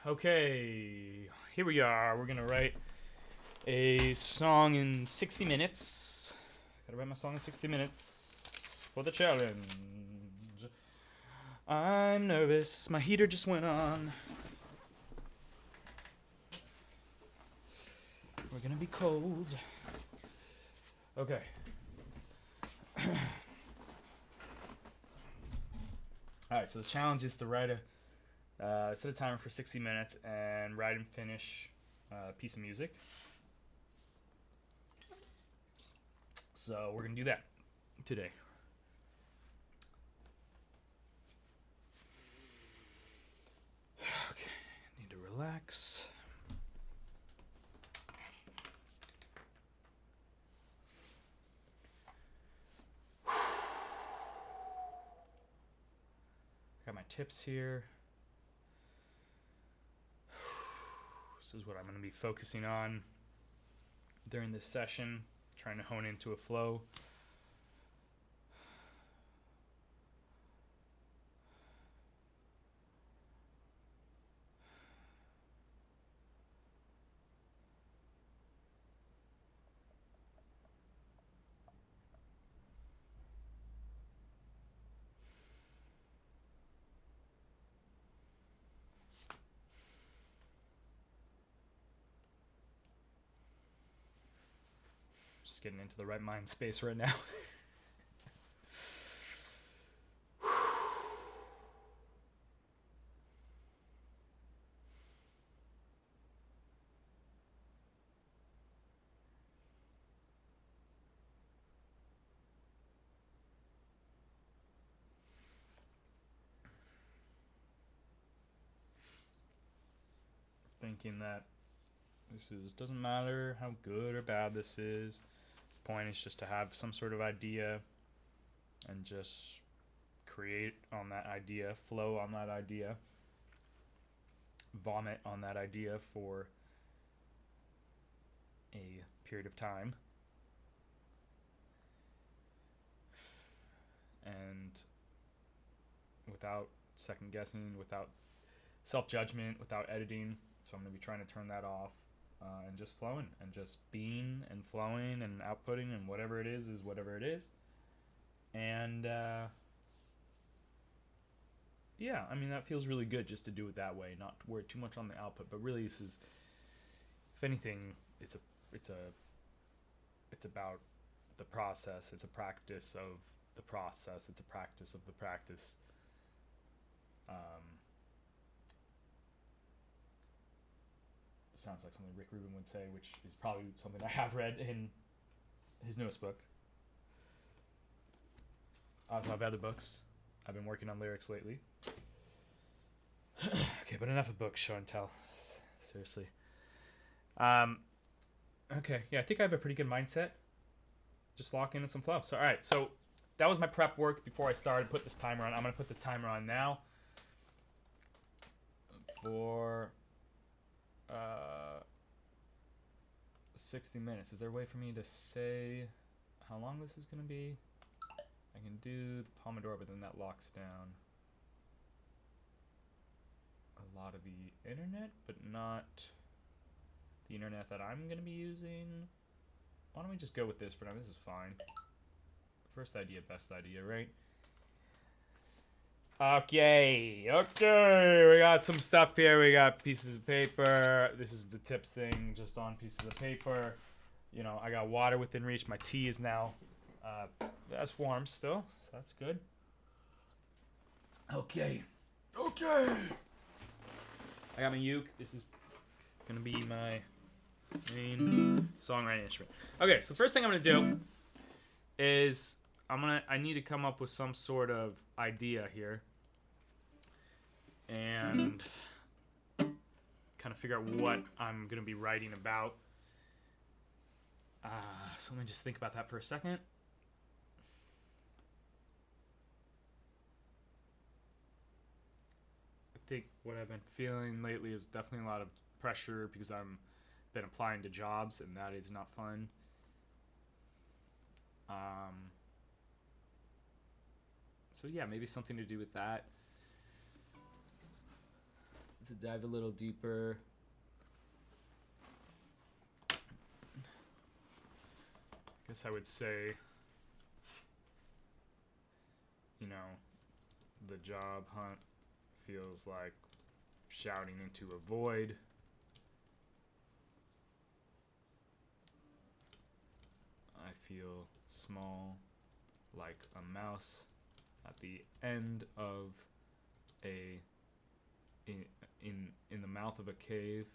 Okay, here we are. We're gonna write a song in 60 minutes. Gotta write my song in 60 minutes for the challenge. I'm nervous. My heater just went on. We're gonna be cold. Okay. Alright, so the challenge is to write set a timer for 60 minutes and write and finish a piece of music. So we're going to do that today. Okay, need to relax. Got my tips here. This is what I'm going to be focusing on during this session, trying to hone into a flow. Just getting into the right mind space right now. Thinking that doesn't matter how good or bad this is. The point is just to have some sort of idea and just create on that idea, flow on that idea, vomit on that idea for a period of time. And without second guessing, without self-judgment, without editing. So I'm going to be trying to turn that off and just flowing and just being and flowing and outputting, and whatever it is whatever it is. And yeah, I mean, that feels really good just to do it that way, not to worry too much on the output. But really, this is, if anything, it's about the process. It's a practice of the process. It's a practice of the practice. Sounds like something Rick Rubin would say, which is probably something I have read in his newest book. I also have other books. I've been working on lyrics lately. Okay, but enough of books, show and tell. Seriously. Okay, yeah, I think I have a pretty good mindset. Just lock into some flow. So, all right, so that was my prep work before I started. Put this timer on. I'm going to put the timer on now for 60 minutes. Is there a way for me to say how long this is going to be? I can do the Pomodoro, but then that locks down a lot of the internet, but not the internet that I'm going to be using. Why don't we just go with this for now? This is fine. First idea, best idea, right? Okay, we got some stuff here. We got pieces of paper. This is the tips thing, just on pieces of paper. You know, I got water within reach. My tea is now, that's warm still, so that's good. Okay. I got my uke. This is gonna be my main songwriting instrument. Okay, so the first thing I'm gonna do is I need to come up with some sort of idea here and kind of figure out what I'm going to be writing about. So let me just think about that for a second. I think what I've been feeling lately is definitely a lot of pressure because I've been applying to jobs, and that is not fun. So yeah, maybe something to do with that. It's a dive a little deeper. I guess I would say, you know, the job hunt feels like shouting into a void. I feel small, like a mouse at the end of a in the mouth of a cave.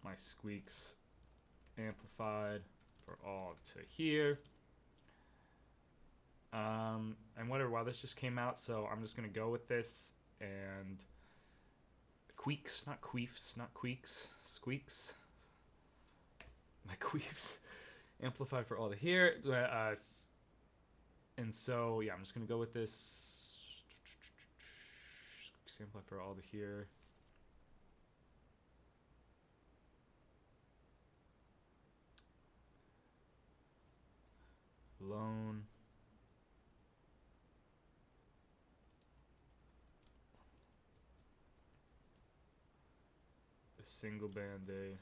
My squeaks amplified for all to hear. And whatever, wow, this just came out, so I'm just gonna go with this, and queeks, not queefs, not queeks, squeaks. My queefs amplified for all to hear. And so, yeah, I'm just gonna go with this. Amplified for all to hear. Alone. A single band-aid.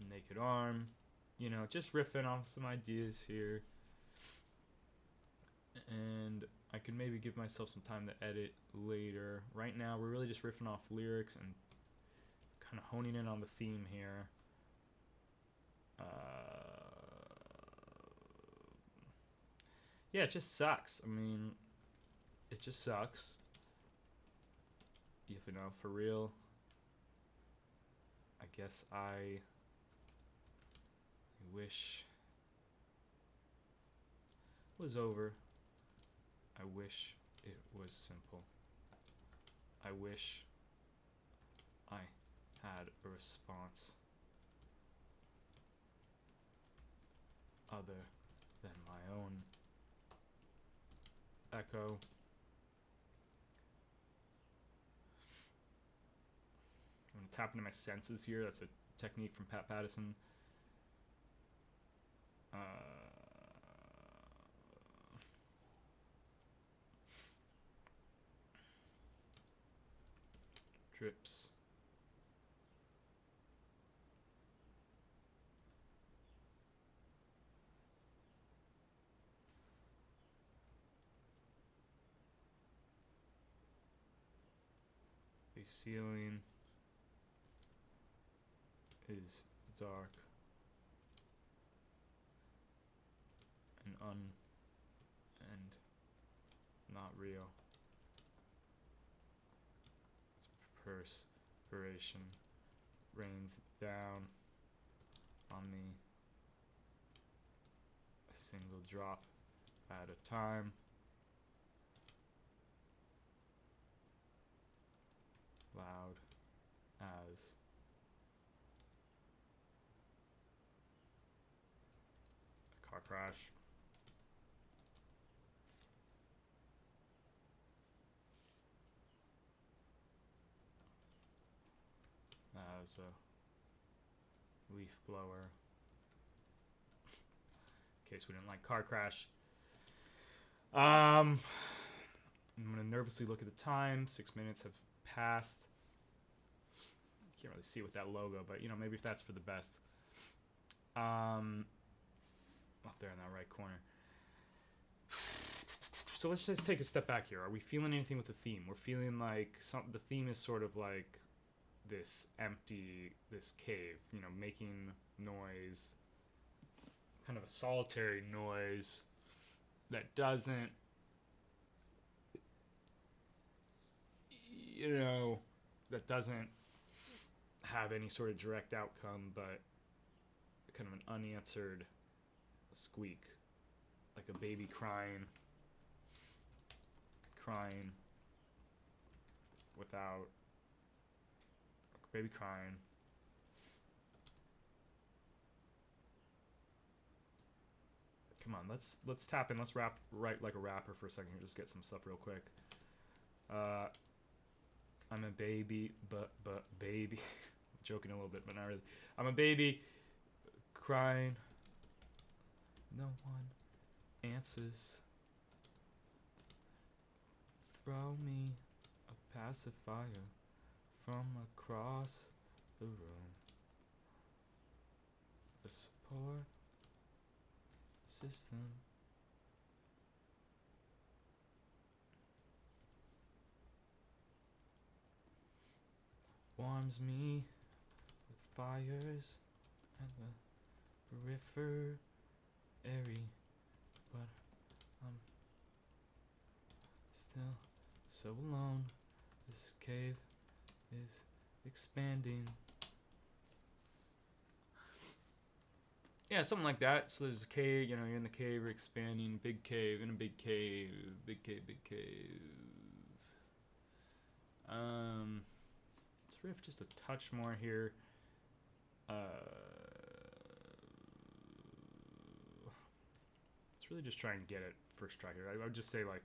Naked arm. You know, just riffing off some ideas here. And I could maybe give myself some time to edit later. Right now, we're really just riffing off lyrics and kind of honing in on the theme here. Yeah, it just sucks. I mean, it just sucks. If you know, for real. I guess I wish it was over. I wish it was simple. I wish I had a response other than my own echo. I'm gonna tap into my senses here. That's a technique from Pat Pattison. Drips. The ceiling is dark and not real. It's perspiration rains down on me, a single drop at a time. Loud as a car crash. As a leaf blower. In case we didn't like car crash. I'm gonna nervously look at the time. 6 minutes have passed. Can't really see with that logo, but you know, maybe if that's for the best. Up there in that right corner. So let's just take a step back here. Are we feeling anything with the theme? We're feeling like the theme is sort of like this empty, this cave, you know, making noise, kind of a solitary noise that doesn't, you know, that doesn't have any sort of direct outcome, but kind of an unanswered squeak, like a baby crying without, like a baby crying. Come on, let's tap in. Let's write like a rapper for a second here. Just get some stuff real quick. Uh, I'm a baby, but baby. Joking a little bit, but not really. I'm a baby, crying. No one answers. Throw me a pacifier from across the room. The support system. Warms me with fires at the periphery, but I'm still so alone. This cave is expanding. Yeah, something like that. So there's a cave, you know, you're in the cave, you're expanding, big cave, in a big cave, big cave, big cave. Let's riff just a touch more here. Let's really just try and get it first try here. I would just say like,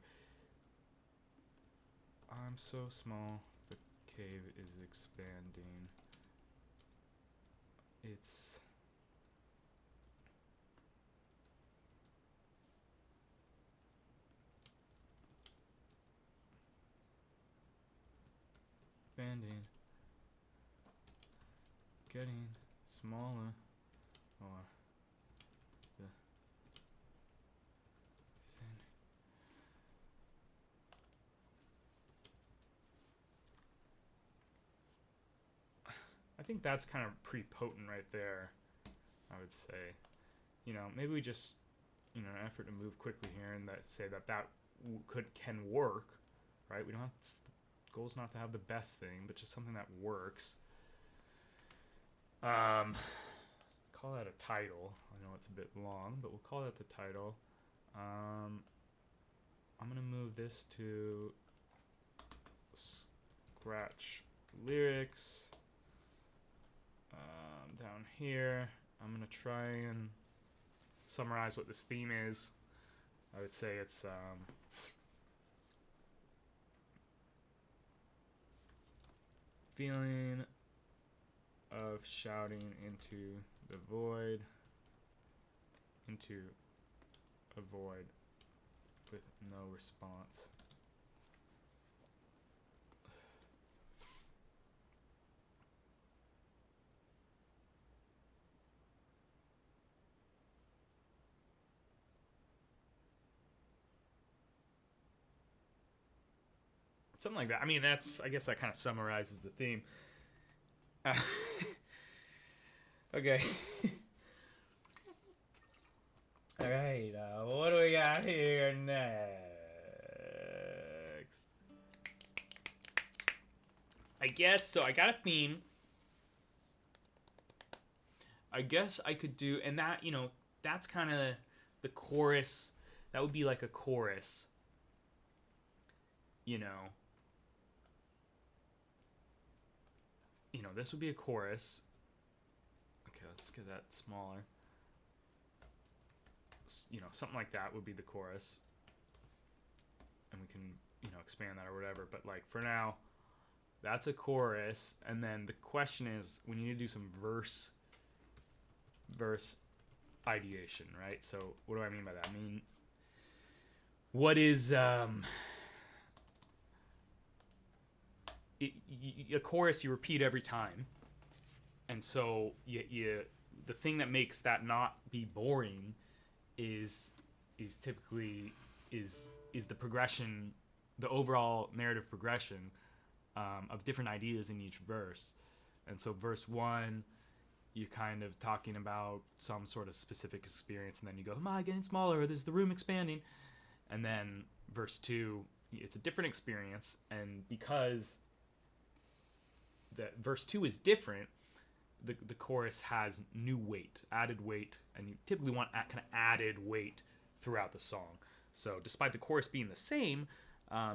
I'm so small, the cave is expanding. It's expanding, getting smaller, or the I think that's kind of pretty potent right there, I would say. You know, maybe we just, you know, an effort to move quickly here and that say that can work, right? We don't have the goal is not to have the best thing, but just something that works. Call that a title. I know it's a bit long, but we'll call that the title. I'm gonna move this to scratch lyrics. Down here, I'm gonna try and summarize what this theme is. I would say it's feeling of shouting into the void, into a void with no response. Something like that. I mean, I guess that kind of summarizes the theme. Okay. All right. What do we got here next? I guess so. I got a theme. I guess I could do, and that, you know, that's kind of the chorus. That would be like a chorus. You know, this would be a chorus. Okay, let's get that smaller. You know, something like that would be the chorus. And we can, you know, expand that or whatever. But like for now, that's a chorus. And then the question is, we need to do some verse ideation, right? So what do I mean by that? I mean, what is a chorus you repeat every time, and so you the thing that makes that not be boring is typically is the progression, the overall narrative progression of different ideas in each verse. And so verse 1, you're kind of talking about some sort of specific experience, and then you go, am I getting smaller, or there's the room expanding? And then verse 2, it's a different experience, and because that verse 2 is different, the chorus has new weight, added weight, and you typically want kind of added weight throughout the song. So despite the chorus being the same,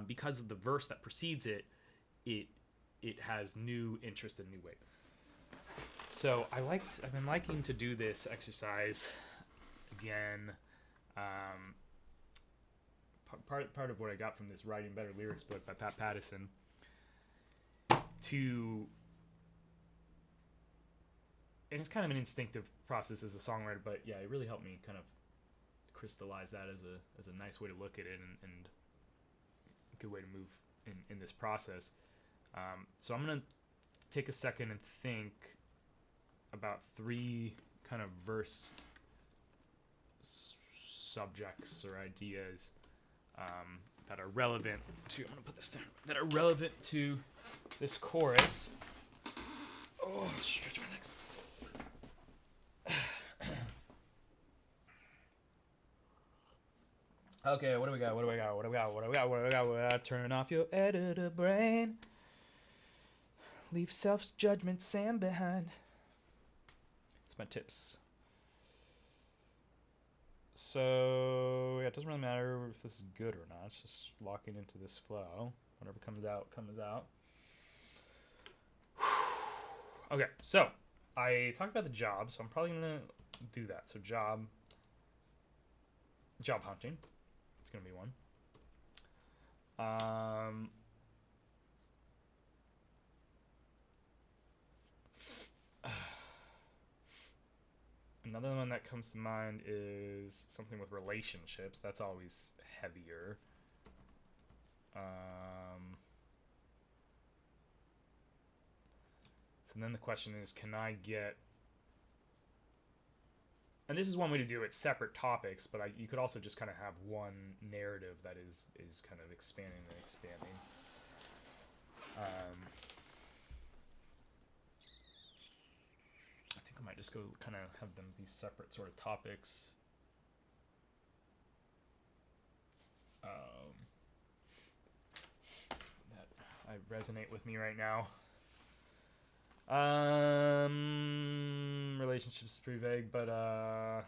because of the verse that precedes it, it has new interest and new weight. So I've been liking to do this exercise again, part of what I got from this Writing Better Lyrics book by Pat Pattison to, and it's kind of an instinctive process as a songwriter, but yeah, it really helped me kind of crystallize that as a nice way to look at it, and a good way to move in this process. So I'm gonna take a second and think about 3 kind of verse subjects or ideas that are relevant to, I'm gonna put this down, that are relevant to this chorus. Oh, stretch my legs. Okay, what do we got? Turn off your editor brain. Leave self-judgment sand behind. That's my tips. So, yeah, it doesn't really matter if this is good or not. It's just locking into this flow. Whatever comes out, comes out. Okay, so I talked about the job, so I'm probably going to do that. So job hunting. It's going to be one. Another one that comes to mind is something with relationships. That's always heavier. So then the question is, can I get... And this is one way to do it, separate topics, but you could also just kind of have one narrative that is kind of expanding and expanding. I think I might just go kind of have them be separate sort of topics. That I resonate with me right now. Relationships is pretty vague, but am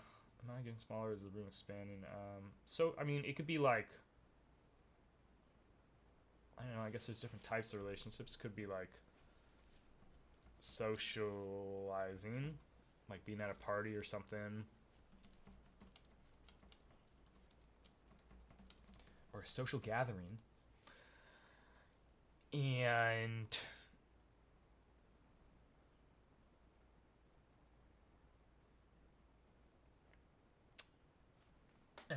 I getting smaller? Is the room expanding? So I mean, it could be like, I don't know. I guess there's different types of relationships. Could be like socializing, like being at a party or something, or a social gathering, and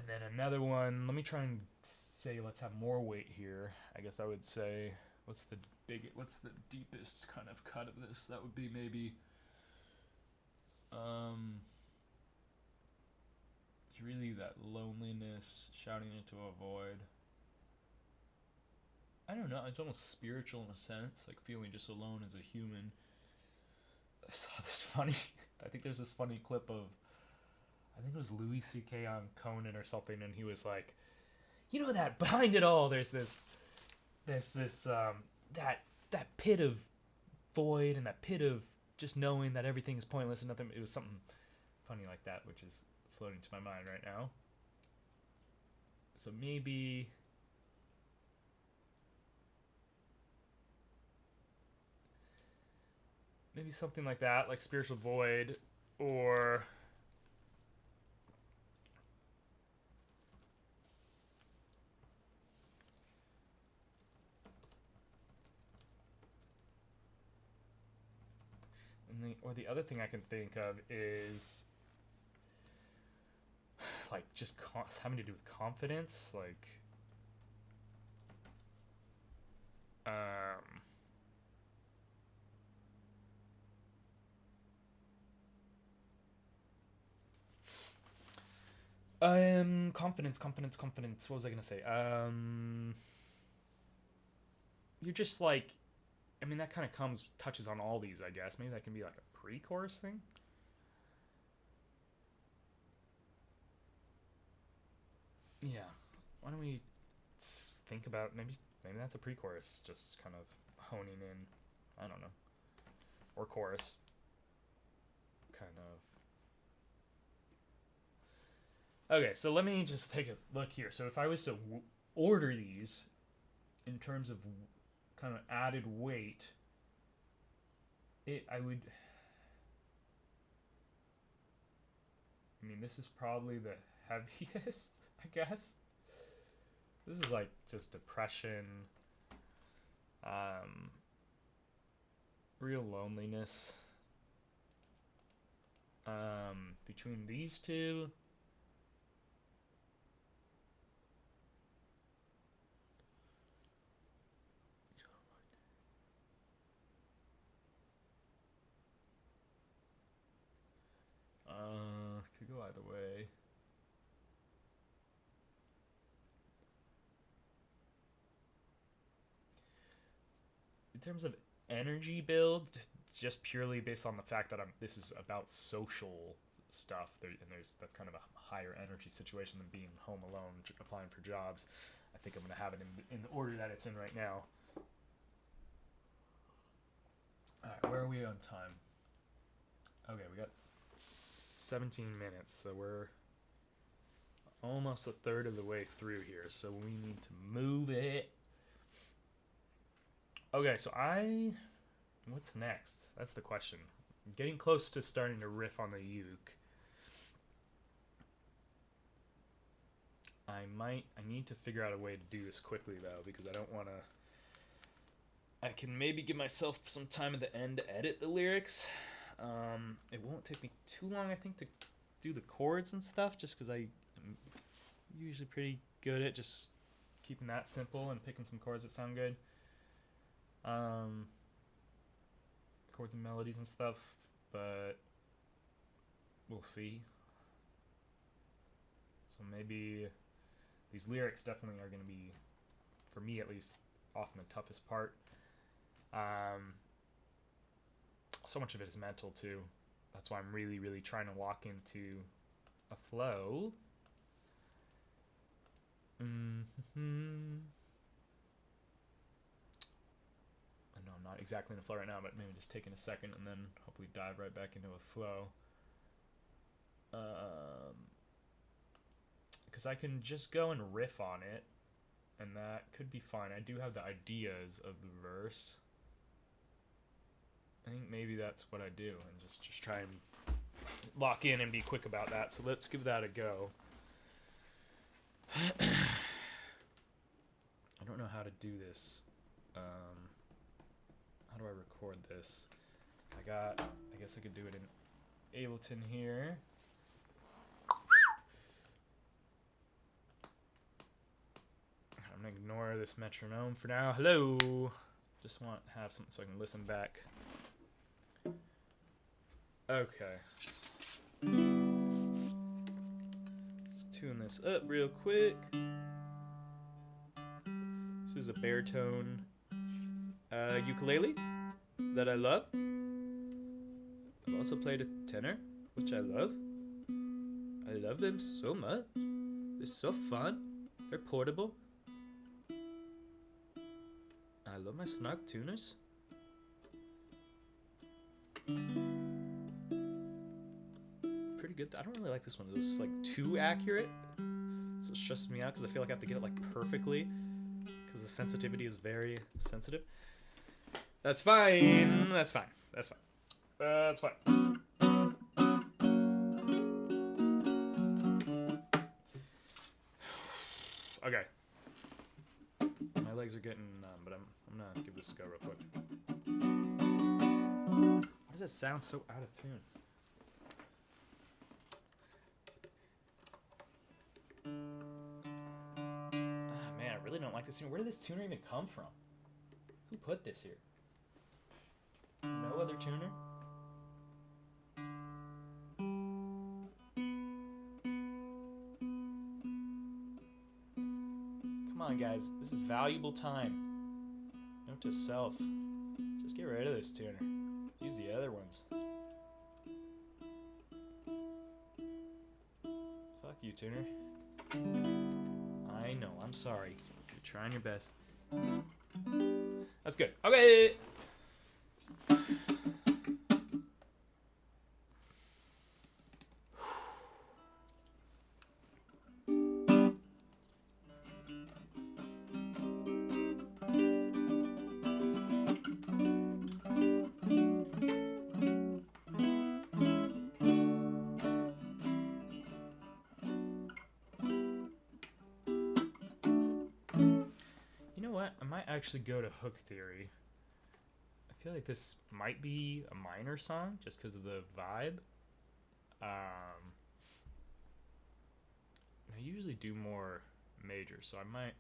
then another one. Let me try and say, let's have more weight here. I guess I would say, what's the deepest kind of cut of this? That would be maybe it's really that loneliness, shouting into a void. I don't know, it's almost spiritual in a sense, like feeling just alone as a human. I saw this funny, I think there's this funny clip of, I think it was Louis C.K. on Conan or something, and he was like, you know that behind it all, there's this that pit of void and that pit of just knowing that everything is pointless and nothing. It was something funny like that, which is floating to my mind right now. So maybe something like that, like spiritual void, or the other thing I can think of is like just having to do with confidence, like confidence. What was I gonna say? You're just like, I mean, that kind of touches on all these, I guess. Maybe that can be like a pre-chorus thing. Yeah. Why don't we think about maybe that's a pre-chorus, just kind of honing in. I don't know. Or chorus. Kind of. Okay, so let me just take a look here. So if I was to order these in terms of kind of added weight, I mean, this is probably the heaviest, I guess. This is like just depression, real loneliness. Between these two, could go either way. In terms of energy build, just purely based on the fact that this is about social stuff, and that's kind of a higher energy situation than being home alone applying for jobs. I think I'm gonna have it in the order that it's in right now. All right, where are we on time? Okay, we got 17 minutes, so we're almost a third of the way through here, so we need to move it. Okay, so what's next? That's the question. I'm getting close to starting to riff on the uke. I need to figure out a way to do this quickly though, because I don't want to. I can maybe give myself some time at the end to edit the lyrics. It won't take me too long, I think, to do the chords and stuff, just because I'm usually pretty good at just keeping that simple and picking some chords that sound good. Chords and melodies and stuff, but we'll see. So maybe these lyrics definitely are going to be, for me at least, often the toughest part. So much of it is mental too. That's why I'm really, really trying to lock into a flow. No, I'm not exactly in a flow right now, but maybe just taking a second and then hopefully dive right back into a flow. Because I can just go and riff on it, and that could be fine. I do have the ideas of the verse. I think maybe that's what I do, and just try and lock in and be quick about that. So let's give that a go. I don't know how to do this. How do I record this? I guess I could do it in Ableton here. I'm gonna ignore this metronome for now. Hello. Just want to have something so I can listen back. Okay. Let's tune this up real quick. This is a baritone ukulele that I love. I've also played a tenor, which I love. I love them so much. They're so fun. They're portable. I love my snark tuners. Pretty good. I don't really like this one. It's like too accurate, so it stresses me out because I feel like I have to get it like perfectly because the sensitivity is very sensitive. That's fine. That's fine. That's fine. That's fine. Okay. My legs are getting numb, but I'm gonna give this a go real quick. Why does it sound so out of tune? Man, I really don't like this tuner. Where did this tuner even come from? Who put this here? No other tuner? Come on, guys. This is valuable time. Note to self. Just get rid of this tuner. Use the other ones. Fuck you, tuner. I know, I'm sorry. You're trying your best. That's good. Okay! what? I might actually go to Hook Theory. I feel like this might be a minor song just because of the vibe. I usually do more major, so I might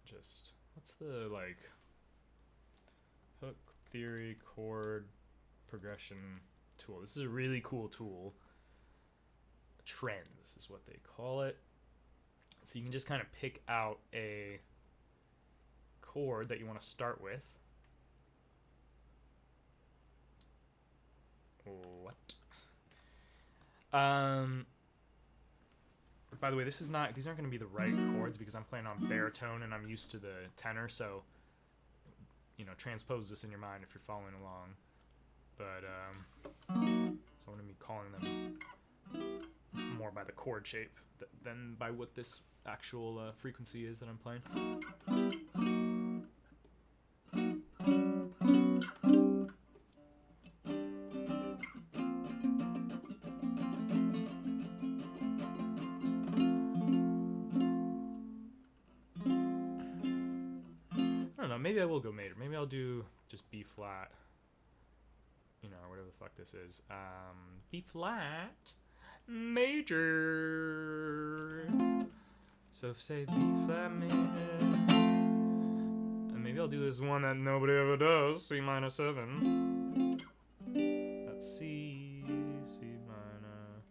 just... What's the, like... Hook Theory chord progression tool. This is a really cool tool. Trends is what they call it. So you can just kind of pick out a chord that you want to start with. What? By the way, these aren't going to be the right chords because I'm playing on baritone and I'm used to the tenor, so transpose this in your mind if you're following along. But so I'm going to be calling them more by the chord shape than by what this actual frequency is that I'm playing. I don't know, maybe I will go major. Maybe I'll do just B flat. Or whatever the fuck this is. B flat. Major. So say B flat major. And maybe I'll do this one that nobody ever does, C minor 7. That's C, C minor.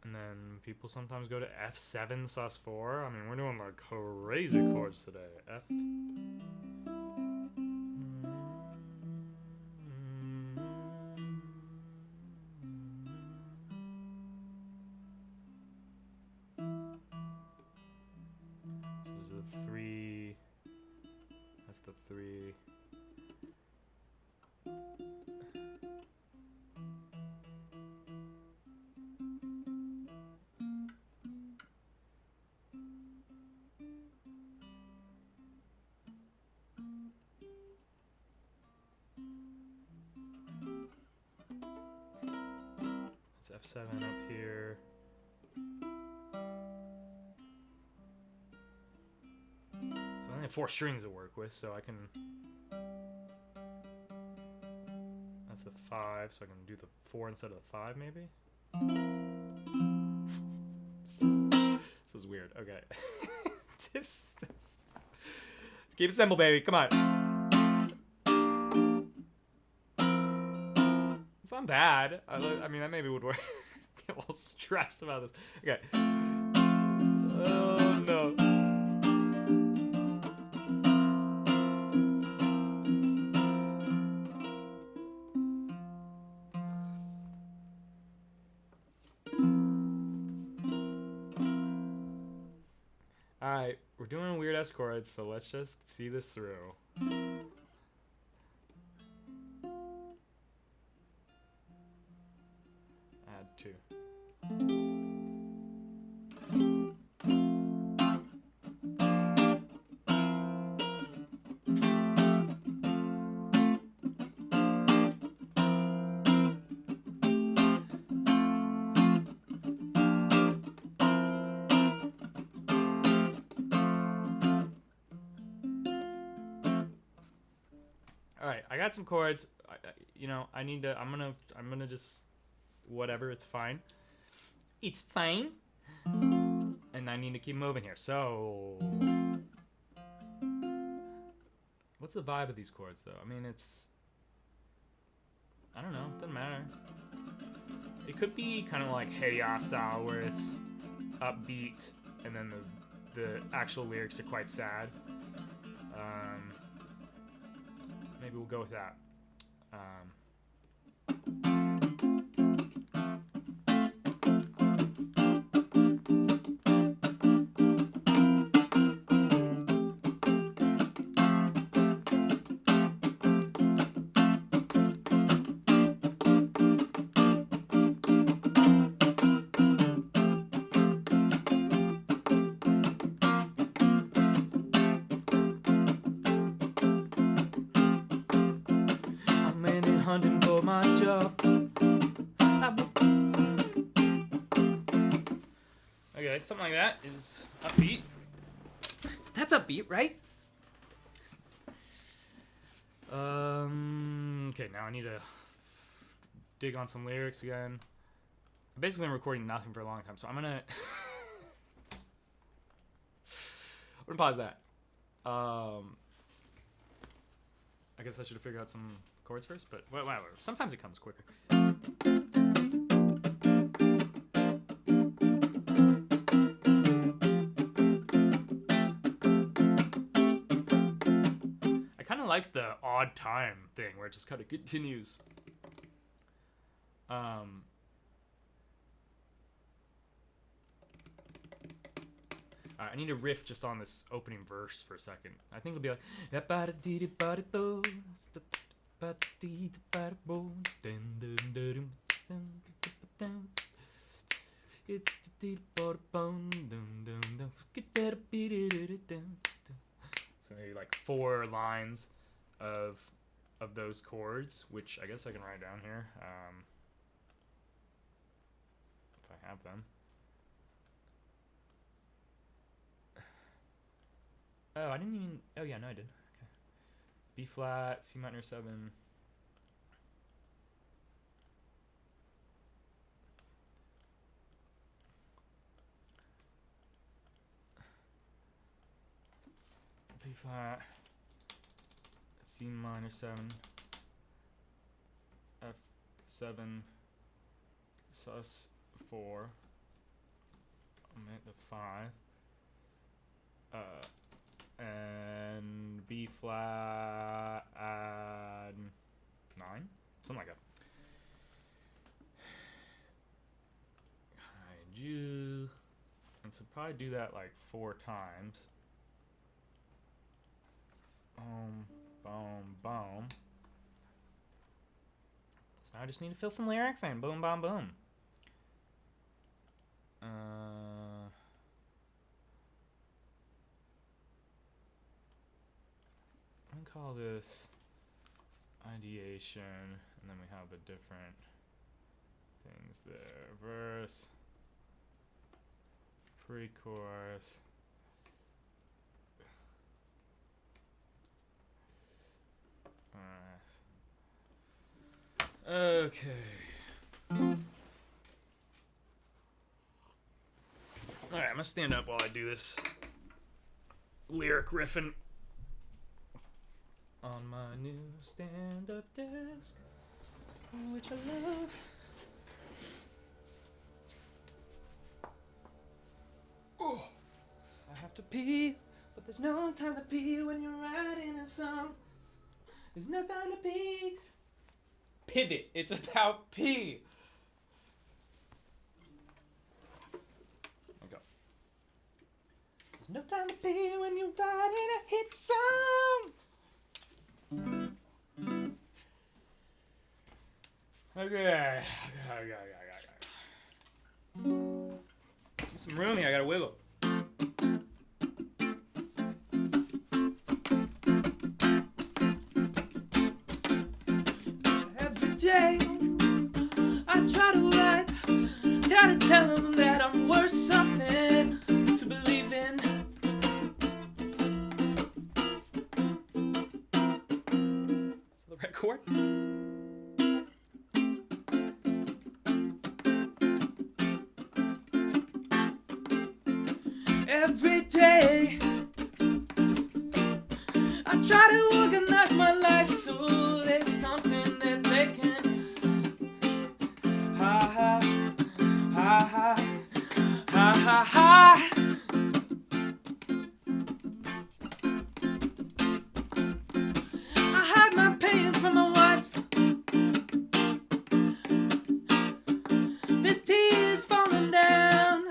And then people sometimes go to F7 sus4. I mean, we're doing like crazy chords today. F. So this is the 3. That's the 3. F7 up here. So I only have 4 strings to work with, so I can... That's the 5, so I can do the 4 instead of the 5, maybe? This is weird. Okay. This. Keep it simple, baby. Come on. It's not bad. I mean, that maybe would work. Get a little stressed about this. Okay. Oh, no. Alright, we're doing weird ass chords, so let's just see this through. Add 2. Alright, I got some chords. I need to. I'm gonna just whatever. It's fine. It's fine. And I need to keep moving here. So, what's the vibe of these chords, though? I mean, I don't know. It doesn't matter. It could be kind of like Hey Ya style, where it's upbeat, and then the actual lyrics are quite sad. Maybe we'll go with that. hunting for my job. Okay, something like that is upbeat. That's upbeat, right? Okay, now I need to dig on some lyrics again. I've basically been recording nothing for a long time, so I'm gonna pause that. I guess I should have figured out some chords first, but whatever. Sometimes it comes quicker. I kind of like the odd time thing where it just kind of continues. I need a riff just on this opening verse for a second. I think it'll be like. So maybe like 4 lines of those chords, which I guess I can write down here if I have them. Oh, I didn't even. Oh yeah, no, I did. Okay. B flat, C minor 7. B flat, C minor 7, F 7, sus 4. Omit the 5. And B flat add 9, something like that. Kaiju, and so probably do that like 4 times. Boom, boom, boom. So now I just need to fill some lyrics in. Boom, boom, boom. I'm gonna call this ideation, and then we have the different things there. Verse, pre-chorus, okay. Alright, I'm gonna stand up while I do this lyric riffing on my new stand-up desk, which I love. Oh, I have to pee, but there's no time to pee when you're writing a song. There's no time to pee. Pivot, it's about pee. Okay. There's no time to pee when you're writing a hit song. Okay. Some room here, I gotta wiggle. Every day I try to write, try to tell them that I'm worth something to believe in. Is the right chord? Every day I try to organize my life so there's something that they can ha ha ha ha ha ha ha. I hide my pain from my wife. This tea is falling down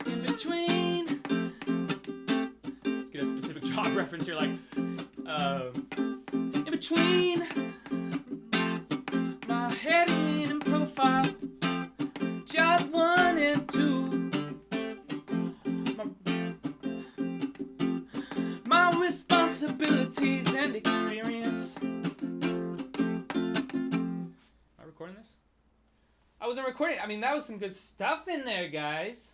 in between. Let's get a specific job reference here, like in between my heading and profile, job 1 and 2. My responsibilities and experience. I wasn't recording. I mean, that was some good stuff in there, guys.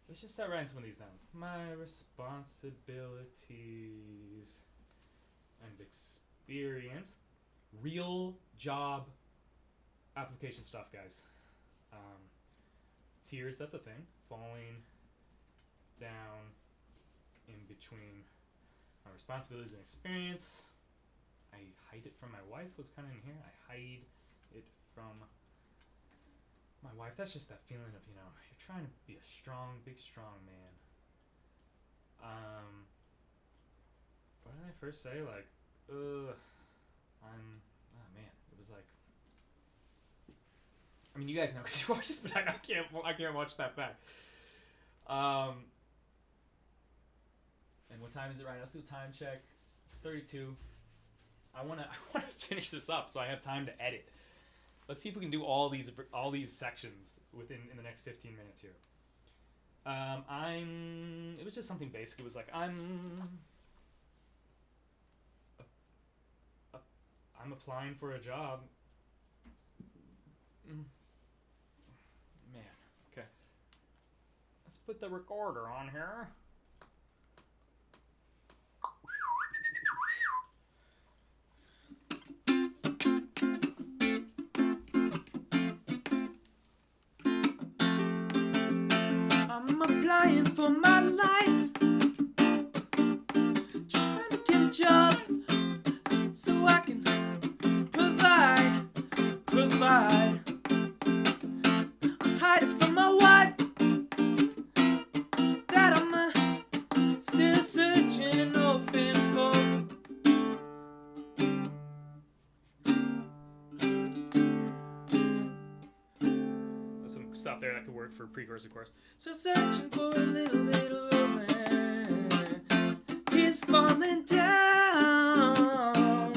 Let's just start writing some of these down. My responsibilities and experience. Real job application stuff, guys. Tiers, that's a thing. Falling down in between my responsibilities and experience. I hide it from my wife was kind of in here. I hide it from my wife. That's just that feeling of, you're trying to be a strong, big, strong man. What did I first say? Like, oh man, it was like, I mean, you guys know because you watch this, but I can't watch that back. And what time is it right now? Let's do a time check. It's 32. I wanna finish this up so I have time to edit. Let's see if we can do all these sections in the next 15 minutes here. It was just something basic. It was like I'm applying for a job. Man, okay. Let's put the recorder on here. I'm applying for my life, trying to get a job so I can provide. I'm hiding from my wife that I'm still searching and hoping for. There's some stuff there that could work for pre-chorus, of course. So searching for a little bit of romance, tears falling down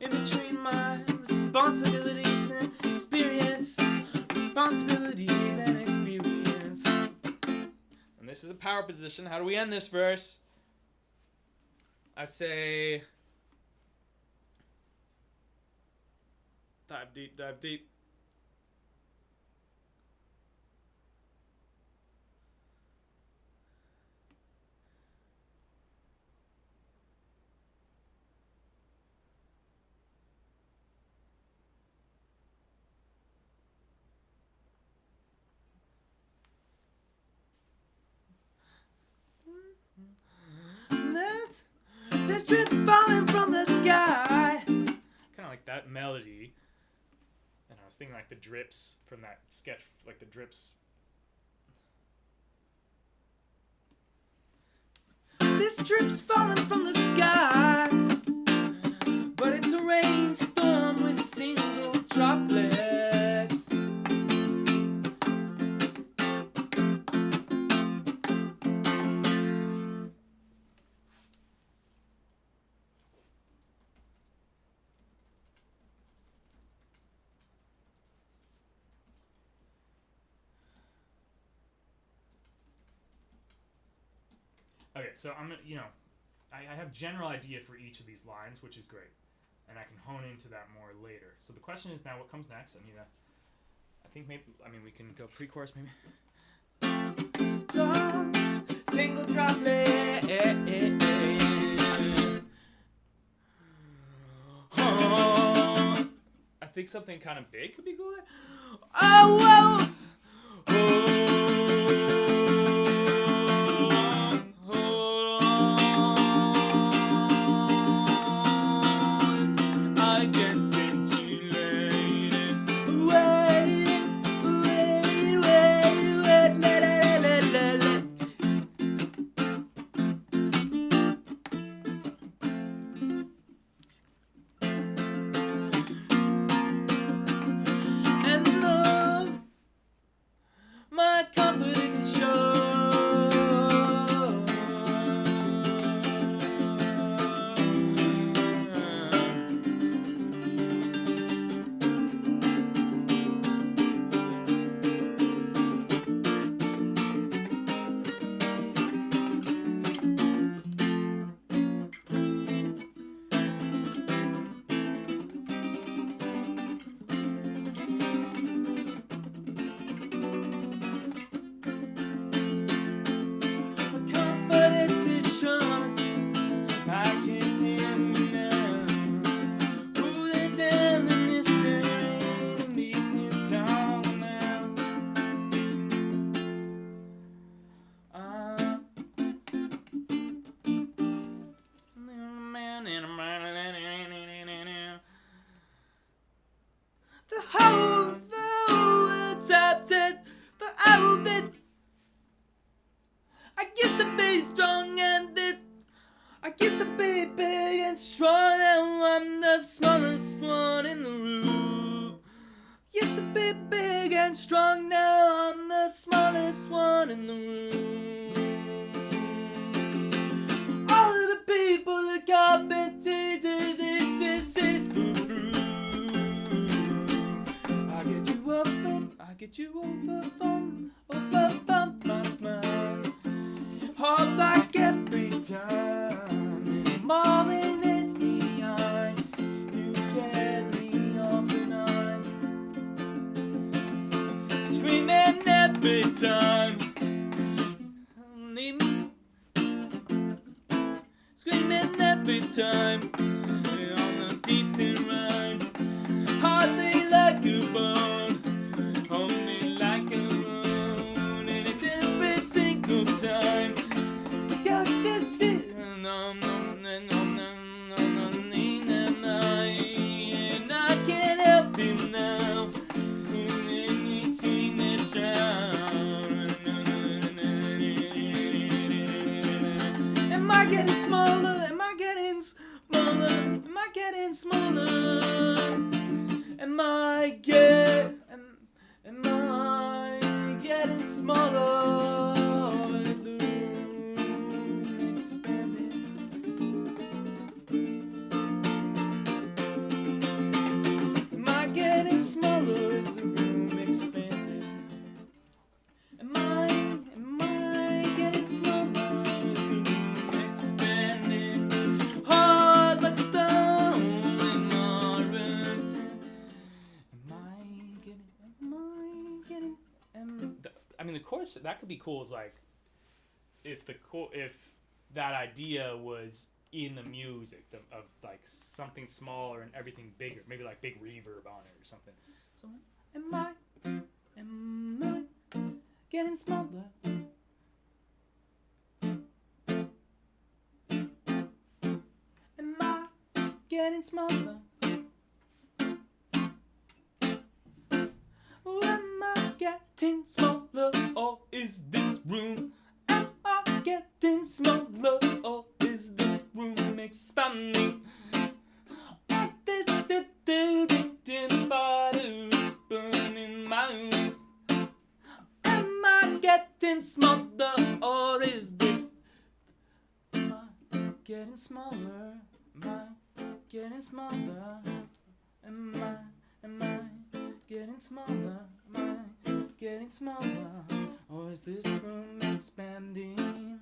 in between my responsibilities and experience. Responsibilities and experience. And this is a power position. How do we end this verse? I say, dive deep, dive deep. There's drip falling from the sky. Kind of like that melody. And I was thinking like the drips from that sketch, like the drips. This drip's falling from the sky, but it's a rainstorm with single droplets. Okay, so I'm gonna, I have general idea for each of these lines, which is great, and I can hone into that more later. So the question is now, what comes next? I think maybe, we can go pre-chorus maybe. Single droplet. I think something kind of big could be cool. Oh, whoa. the whole tapped it, the whole bit. I used to be strong and it. I used to be big and strong, now I'm the smallest one in the room. Used to be big and strong, now I'm the smallest one in the room. All of the people that got me I get you up, I get you over, hard like every time. Marvin, it's behind. You carry on the night. Screaming every time. Leave me. Screaming every time. On a decent rhyme. Hardly like a bone. Only like a moon. And it's every single time. And I can't help it now. Am I getting smaller? Am I getting smaller? Am I getting smaller? Am I getting smaller? Is the room expanding? Am I getting smaller? Is the room expanding? Am I getting smaller? Is the room expanding? Hard like stone in Marvin. I mean, the chorus that could be cool. Is like if that idea was in the music of like something smaller and everything bigger, maybe like big reverb on it or something. So am I getting smaller? Am I getting smaller? Am I getting smaller, or is this room? Am I getting smaller, or is this room expanding? This body burning my eyes. Am I getting smaller, or is this? Am I getting smaller? Am I getting smaller? Am I getting smaller? Am I getting smaller? Or is this room expanding?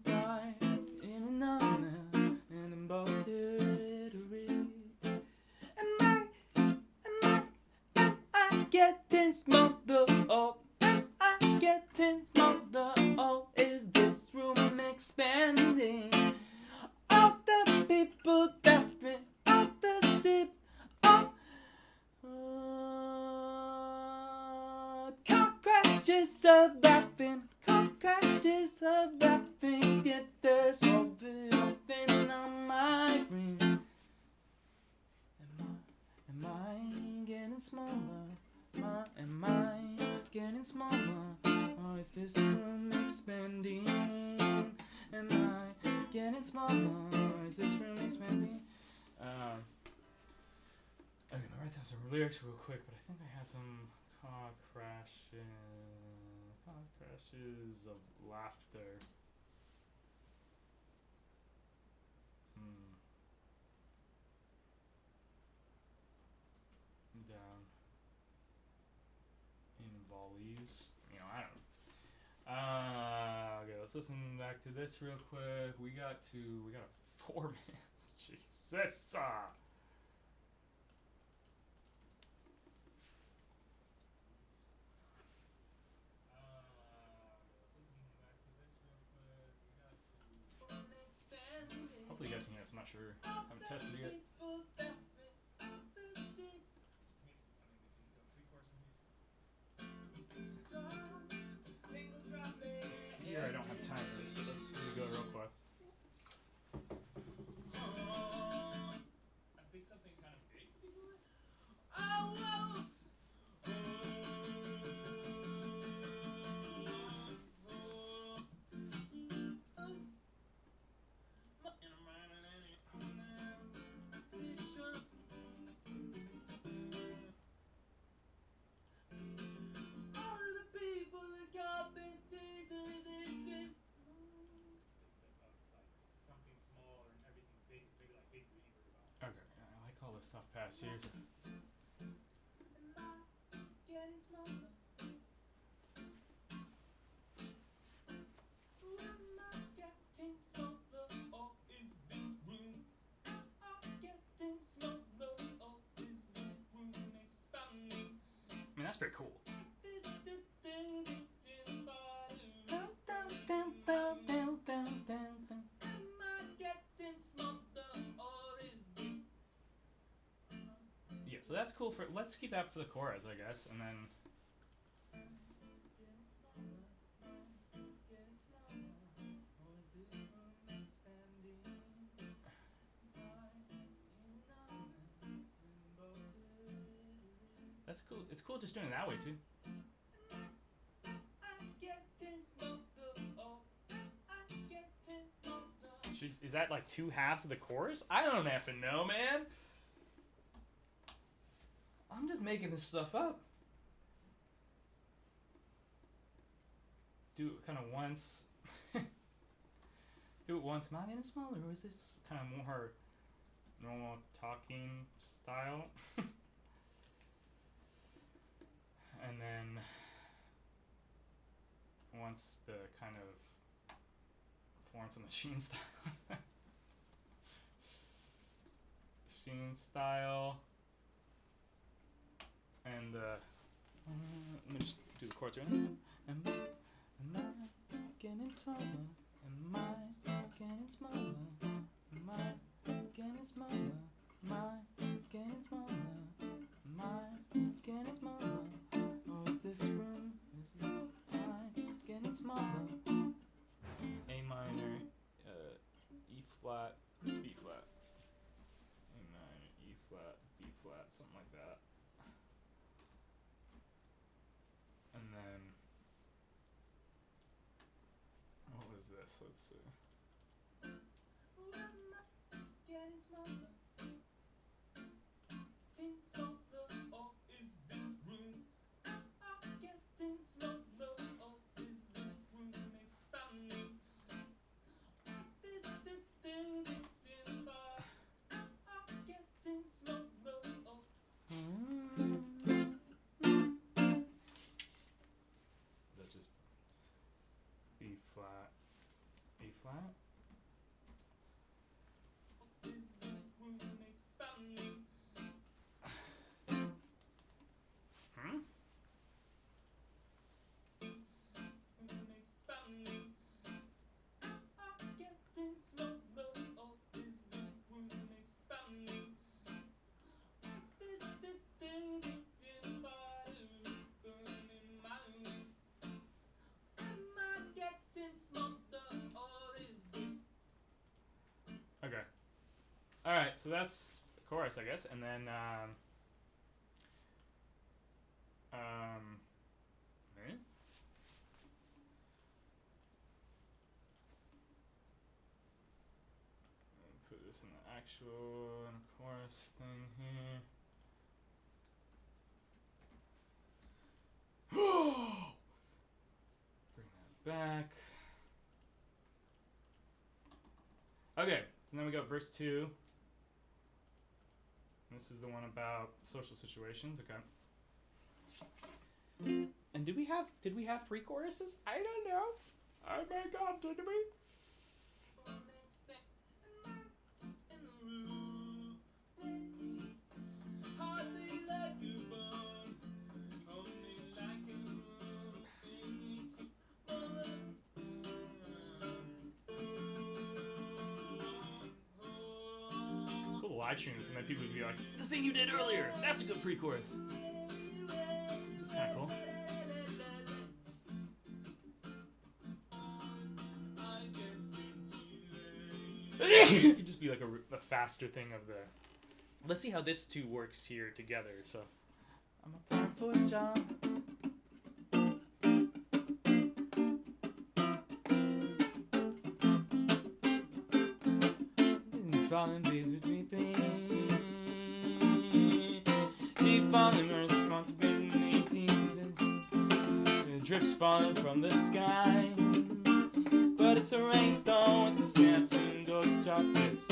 Die in an honor and in both territory. Am I getting smaller? Or am I getting smaller? Or is this room expanding? All the people laughing, all the deep, all car crashes of laughing, car crashes of laughing. Get this over open on my brain. Am I getting smaller? Am I getting smaller? Or is this room expanding? Am I getting smaller? Or is this room expanding? I'm gonna write down some lyrics real quick, but I think I had some car crashes of laughter. Down in volleys. I don't know. Okay, let's listen back to this real quick. We got 4 minutes. Jesus. Hopefully you guys can hear this. I'm not sure. I haven't tested it yet. Here I don't have time for this, but let's go real quick. I think something kind of big would be good. stuff past here. I mean, that's pretty cool. Yeah, so that's cool for. Let's keep that for the chorus, I guess, and then. That's cool. It's cool just doing it that way too. Is that like two halves of the chorus? I don't have to know, man. I'm just making this stuff up. Do it kind of once. Do it once. Am I getting smaller, or is this kind of more normal talking style? And then once the kind of Florence and the Sheen style. Sheen style. And let me just do the chords right now. Am I getting taller? Am I getting smaller? Am I getting smaller? Am I getting smaller? Am I getting smaller? Or is this room? Is I getting smaller? A minor, E flat, B flat. A minor, E flat, B flat, something like that. And then, what was this? Let's see. Okay. All right, so that's the chorus, I guess, and then put this in the actual chorus thing here. Bring that back. Okay, and then we got verse 2. This is the one about social situations. Okay. And did we have pre-choruses? I don't know. Oh my God, did we? Live streams, and then people would be like, the thing you did earlier, that's a good pre-chorus. It's kind of cool. It could just be like a faster thing of the... Let's see how this two works here together. So, I'm applying for a job. It's falling, baby. Keep falling, my responsibilities. The drips falling from the sky. But it's a rainstorm with the sand and dark chocolates.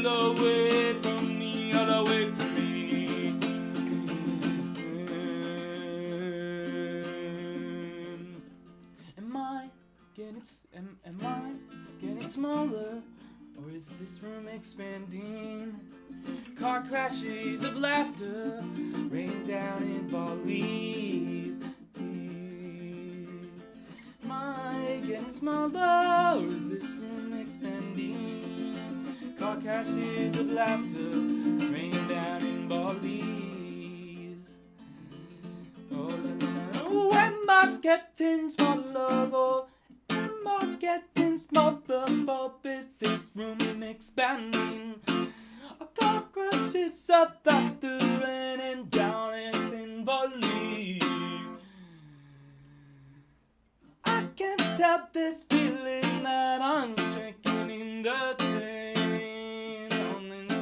all away from me, all away from me. Am I getting smaller, or is this room expanding? Car crashes of laughter rain down in volleys. Am I getting smaller, or is this room expanding? Car crashes of laughter rain down in volleys. Oh, am I getting smaller, or am I getting smaller, or is this room expanding? A car crashes of laughter raining down in volleys. I can't help this feeling that I'm shaking in the train on the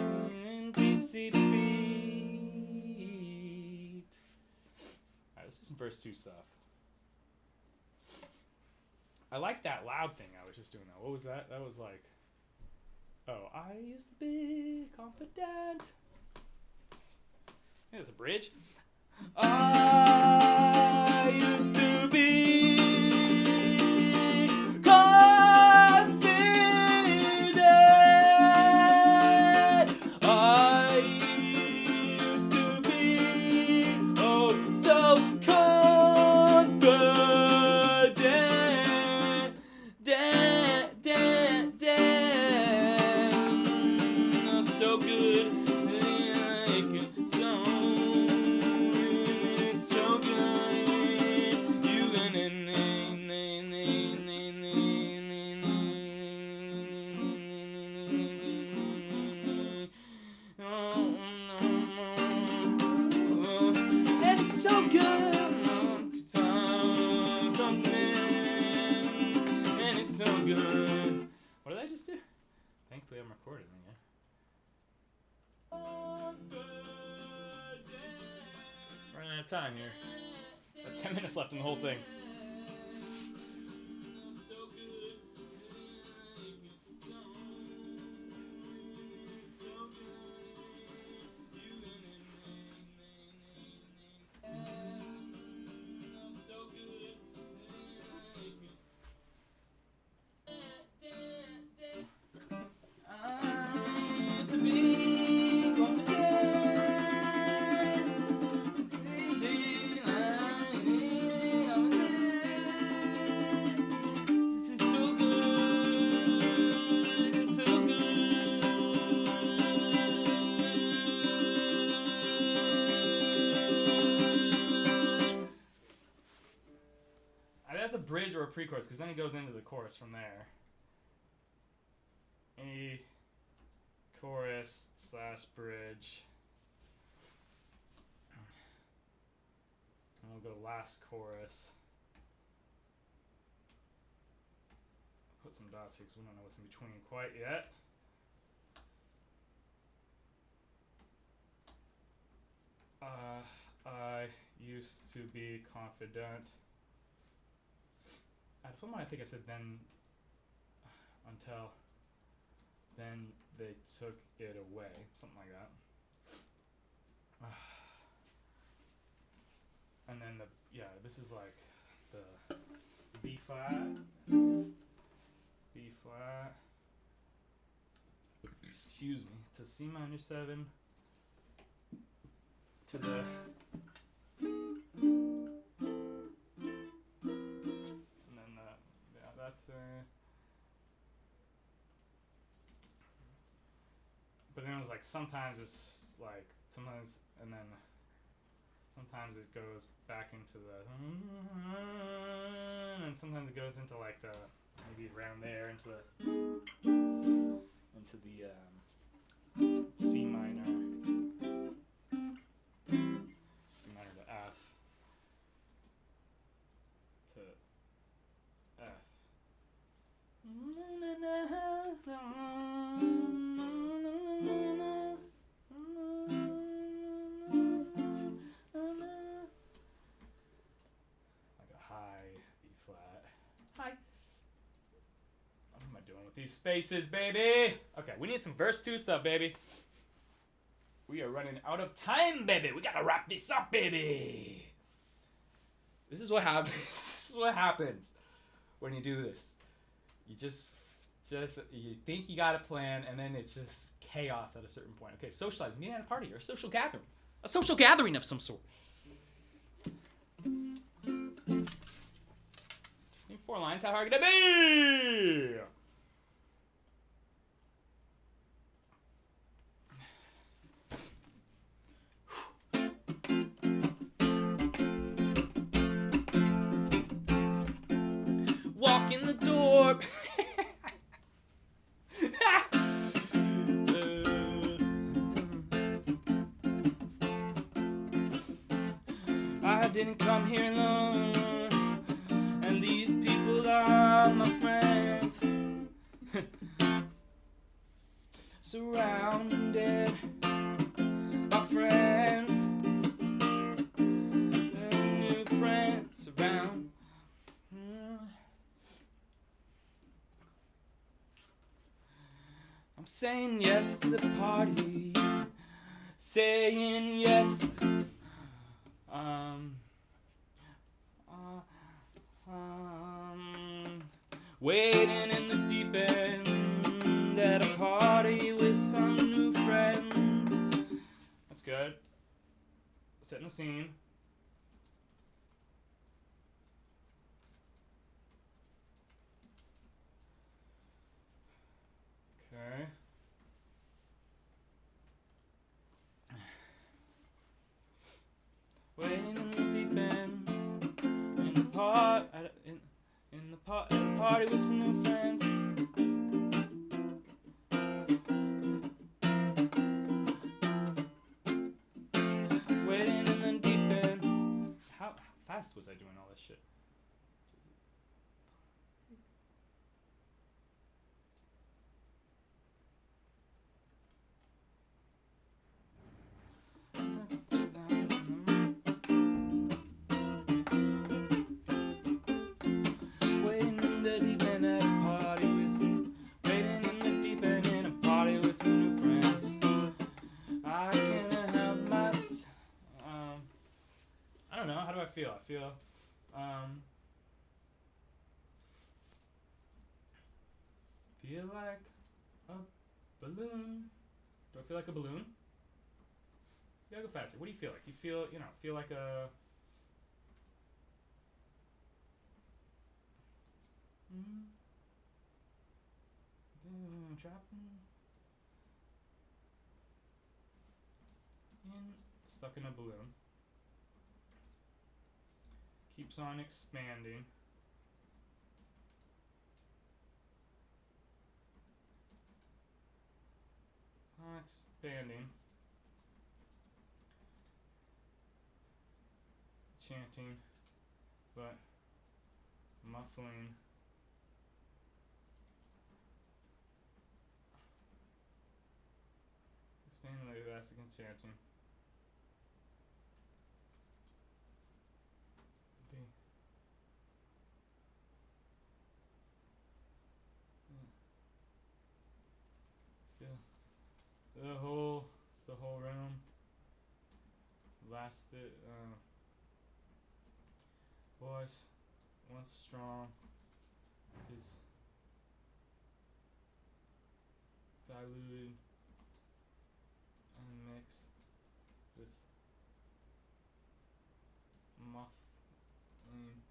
DC beat. Alright, this is some verse 2 stuff. I like that loud thing I was just doing though. What was that? That was like, oh, I used to be confident. Yeah, it's a bridge. I used to be confident. I used to be oh so confident. So good. So good. You gonna and it's so good. And it's so good. What did I just do? Thankfully I'm recording again. Running out of time here. Got 10 minutes left in the whole thing. That's a bridge or a pre-chorus, because then it goes into the chorus from there. A chorus / bridge. And we'll go last chorus. Put some dots here because we don't know what's in between quite yet. I used to be confident. At some point I think I said then until then they took it away. Something like that. And then this is like the B flat. B flat. Excuse me. To C minor 7. To the but then it was like sometimes it's like sometimes and then sometimes it goes back into the and sometimes it goes into like the maybe around there into the C minor to F to F. Like a high B flat. Hi. I'm in my doing with these spaces, baby? Okay, we need some verse 2 stuff, baby. We are running out of time, baby. We gotta wrap this up, baby. This is what happens. This is what happens when you do this. You just you think you got a plan, and then it's just chaos at a certain point. Okay, socialize, meeting at a party or a social gathering. A social gathering of some sort. Just need 4 lines. How hard could it be? Walk in the door. I didn't come here alone, and these people are my friends. Surrounded by friends and new friends around. I'm saying yes to the party, saying yes. Waiting in the deep end at a party with some new friends. That's good. Setting the scene. Okay. Waiting in the deep end, in the pot, at a party with some new friends. Waiting in the deep end. How fast was I doing all this shit? Feel like a balloon. Do I feel like a balloon? You gotta go faster. What do you feel like? You feel like a... Trapping stuck in a balloon. Keeps on expanding. Expanding. Chanting, but muffling. Expanding like elastic and chanting. The whole room lasted. Voice once strong is diluted and mixed with muffling.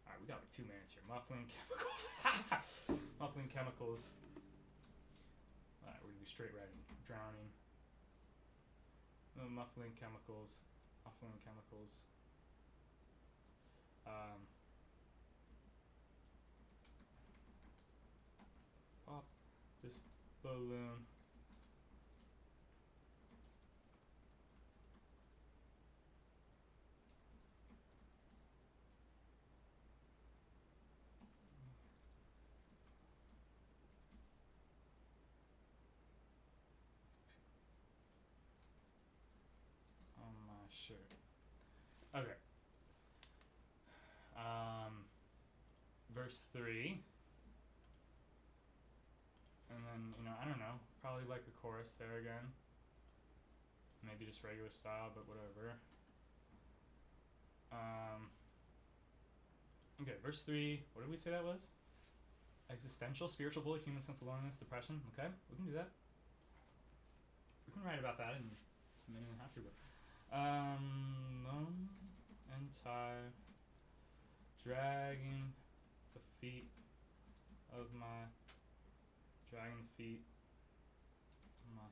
Alright, we got like 2 minutes here. Muffling chemicals. Muffling chemicals. Alright, we're gonna be straight writing. Drowning. Muffling chemicals. Muffling chemicals. Pop this balloon. On my shirt. Okay. Verse 3. And then, I don't know, probably like a chorus there again. Maybe just regular style, but whatever. Okay, verse 3. What did we say that was? Existential, spiritual bully, human sense of loneliness, depression. Okay, we can do that. We can write about that in a minute and a half here. Lone and tired, dragging the feet of my, dragging the feet of my,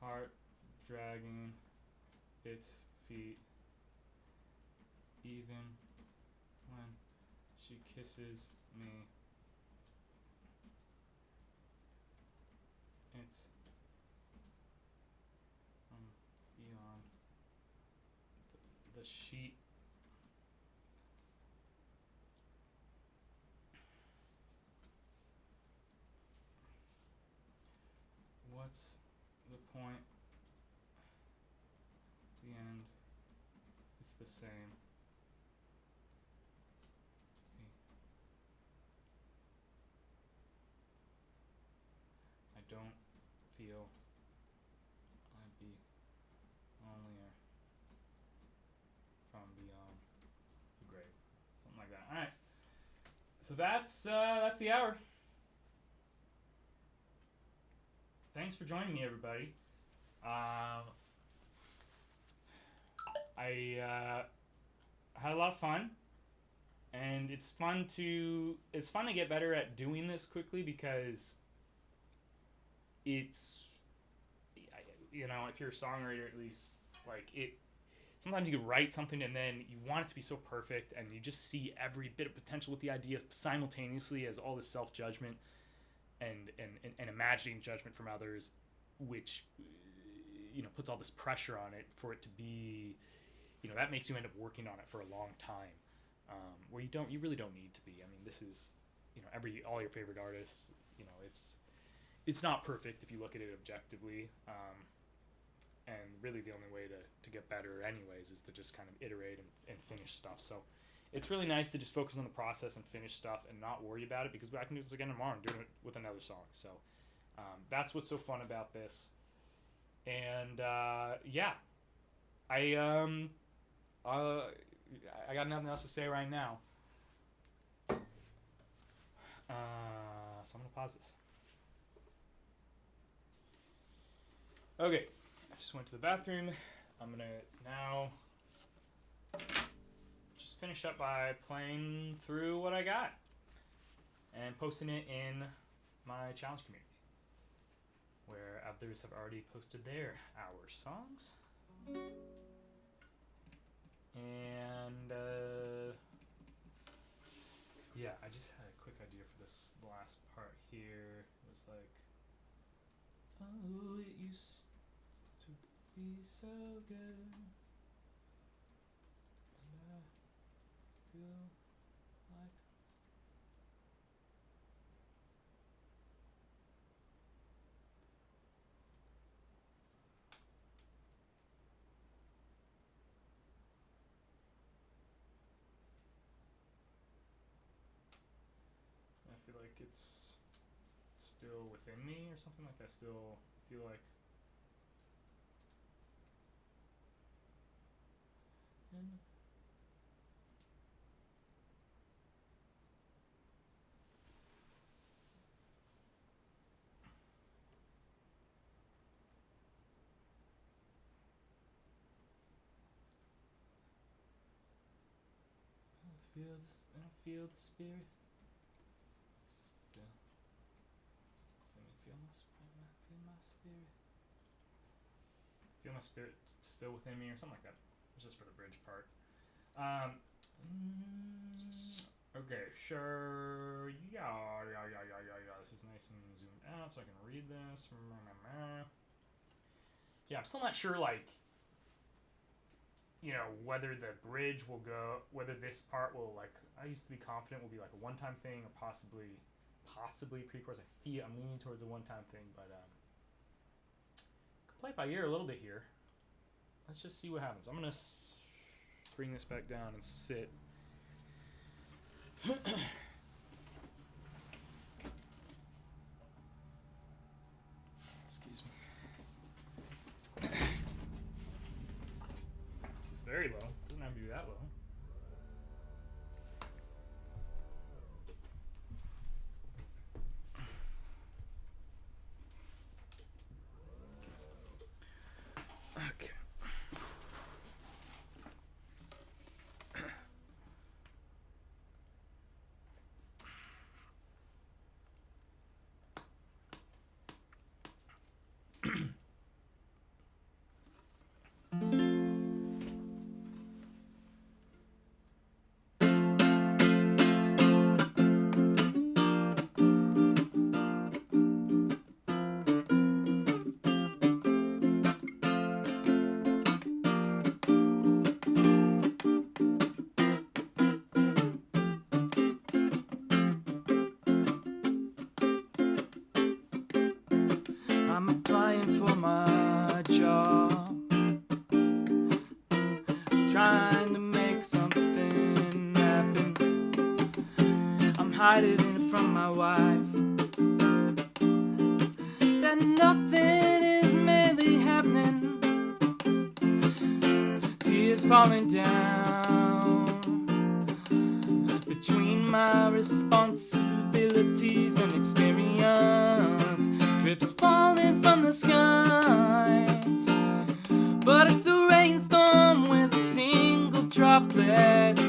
heart dragging its feet, even when she kisses me. It's beyond the sheet. What's the point? The end. It's the same. I don't feel I'd be lonelier from beyond the grave. Something like that. Alright. So that's the hour. Thanks for joining me, everybody. I had a lot of fun, and it's fun to get better at doing this quickly, because it's, if you're a songwriter, at least, like, sometimes you can write something and then you want it to be so perfect, and you just see every bit of potential with the idea simultaneously as all this self-judgment and imagining judgment from others, which puts all this pressure on it for it to be, that makes you end up working on it for a long time, where you really don't need to be. I mean, this is, all your favorite artists, it's not perfect if you look at it objectively, and really the only way to get better anyways is to just kind of iterate and finish stuff. So it's really nice to just focus on the process and finish stuff and not worry about it, because I can do this again tomorrow and do it with another song. So that's what's so fun about this. And yeah, I got nothing else to say right now. So I'm gonna pause this. Okay, I just went to the bathroom. I'm gonna now just finish up by playing through what I got and posting it in my challenge community, where others have already posted their hour songs. And yeah, I just had a quick idea for this last part here. It was like, oh, it used to be so good, and I feel like it's still within me or something. Like I still feel like, I feel the spirit. Still, let me feel my spirit. Feel my spirit still within me, or something like that. It's just for the bridge part. Okay, sure. Yeah. This is nice and zoomed out, so I can read this. Yeah, I'm still not sure, like, whether the bridge will go, whether this part will, like, I used to be confident will be like a one-time thing, or possibly pre-chorus. I'm leaning towards a one-time thing, but play it by ear a little bit here. Let's just see what happens. I'm gonna bring this back down and sit Excuse me. This is very low. It doesn't have to be that low. Okay. I'm applying for my job, trying to make something happen. I'm hiding it from my wife, that nothing is merely happening. Tears falling down between my responsibilities and experience. Drips falling from the sky, but it's a rainstorm with single droplets.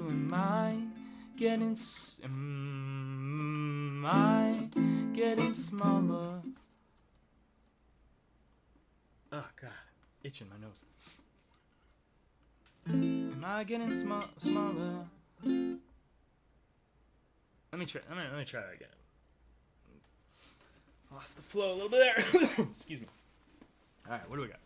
Am I getting smaller? Oh God, itching my nose. Am I getting smaller? Let me try that again. Lost the flow a little bit there. Excuse me. All right, what do we got?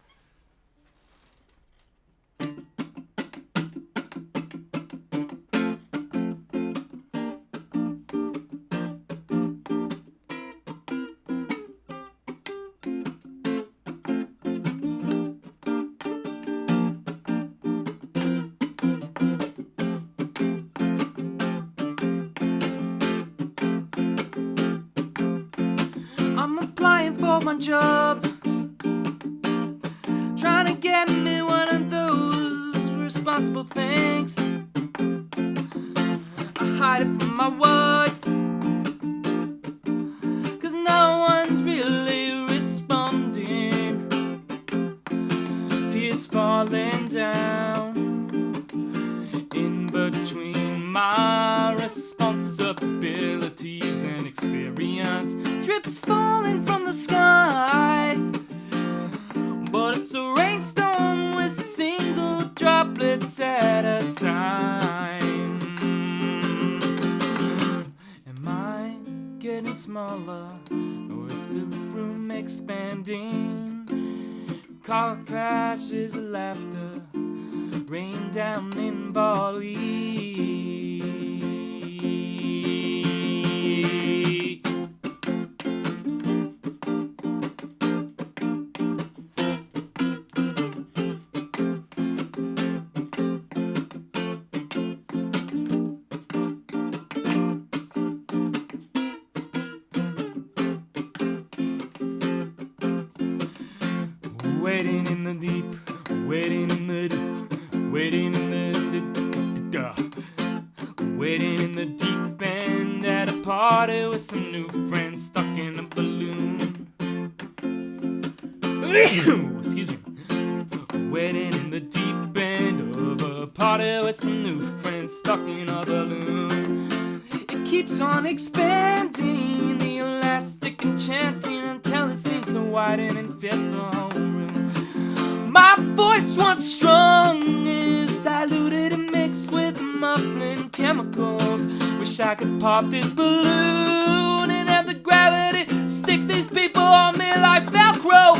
I'm applying for my job, trying to get me one of those responsible things. I hide it from my wife, 'cause no one's really responding. Tears falling down in between my responsibilities and experience. Drips falling from the sky, but it's a rainstorm with single droplets at a time. Am I getting smaller, or is the room expanding? Car crashes, laughter, rain down in Bali. Waiting in the deep, waiting in the deep, waiting in the waiting in the deep end at a party with some new friends stuck in a balloon. Excuse me. Waiting in the deep end of a party with some new friends stuck in a balloon. It keeps on expanding, the elastic enchanting, until it seems to widen and fit the whole room. My voice once strong is diluted and mixed with muffling chemicals. Wish I could pop this balloon and have the gravity stick these people on me like Velcro.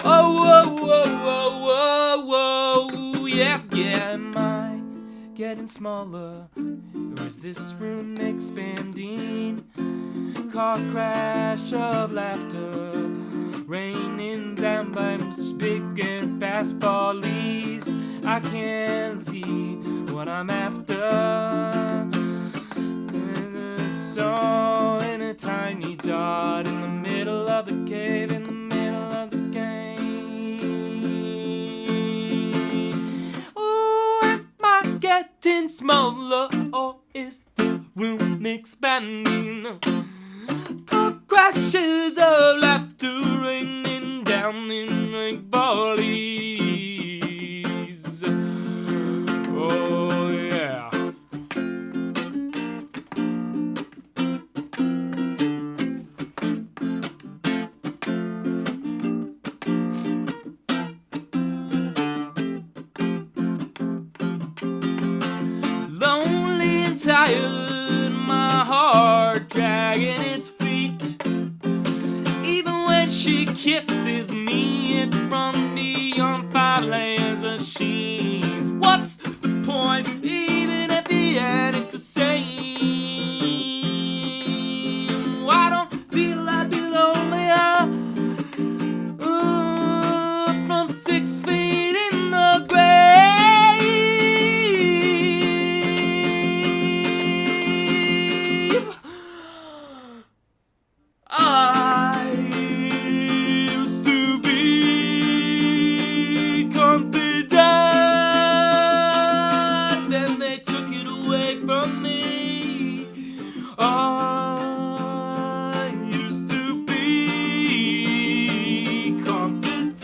Oh, whoa, whoa, whoa, whoa, whoa, yeah, yeah. Am I getting smaller, or is this room expanding? Car crash of laughter, raining down by big and fast volleys I can't see what I'm after. And a soul in a tiny dot in the middle of the cave, in the middle of the cave. Oh, am I getting smaller, or is the room expanding? Crashes of laughter raining down in like volleys. Oh yeah. Lonely and tired, my heart dragging its feet. Even when she kisses me, it's from beyond 5 layers of sheets. What's the point? Even at the end, it's the same. I don't feel I'd be lonelier from 6 feet in the grave. I used to be confident, then they took it away from me. I used to be confident,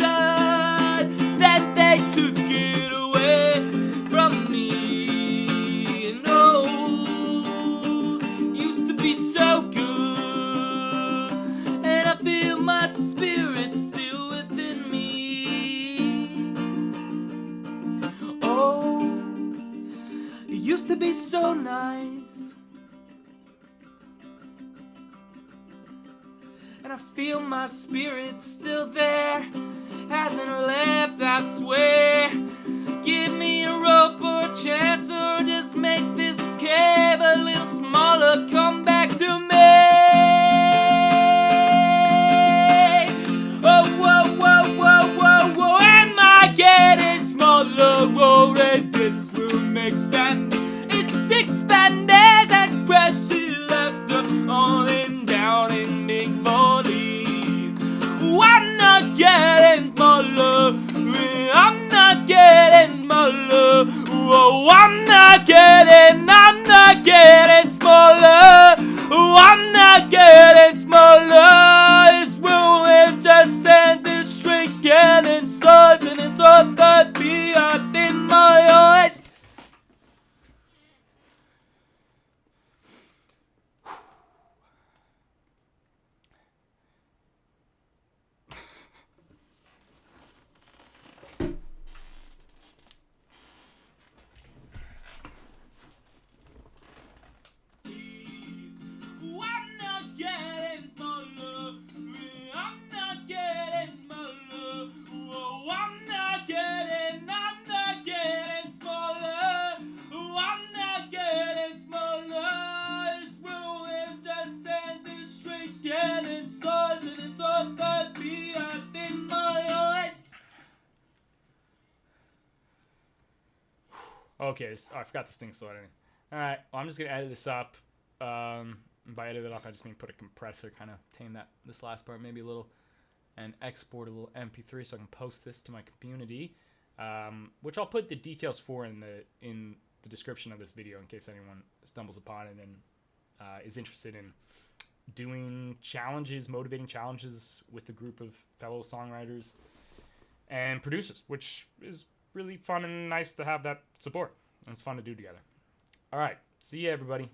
then they took it away from me. And oh, used to be so good. I feel my spirit still within me. Oh, it used to be so nice. And I feel my spirit still there. Hasn't left, I swear. Give me a rope or a chance, or just make this cave a little smaller. Come back to me. Getting smaller, oh, as this room expand. It's expanded, that crashes left falling down in big volleys. I'm not getting smaller, I'm not getting smaller. Oh, I'm not getting smaller. Oh, I'm not getting smaller. This room is just ending, shrinking in size, and it's all that beyond in my eyes. I'm not getting smaller. I'm not getting smaller. Oh, I'm not getting smaller. Oh, I'm not getting smaller. This room is just ending, shrinking in size, and it's all that beyond in my eyes. Okay, so I forgot this thing started. Alright, well, I'm just gonna edit this up. By edit it up, I just mean put a compressor, kind of tame this last part maybe a little, and export a little MP3 so I can post this to my community, which I'll put the details for in the description of this video in case anyone stumbles upon it and is interested in doing challenges, motivating challenges with a group of fellow songwriters and producers, which is really fun and nice to have that support, and it's fun to do together. All right, see you, everybody.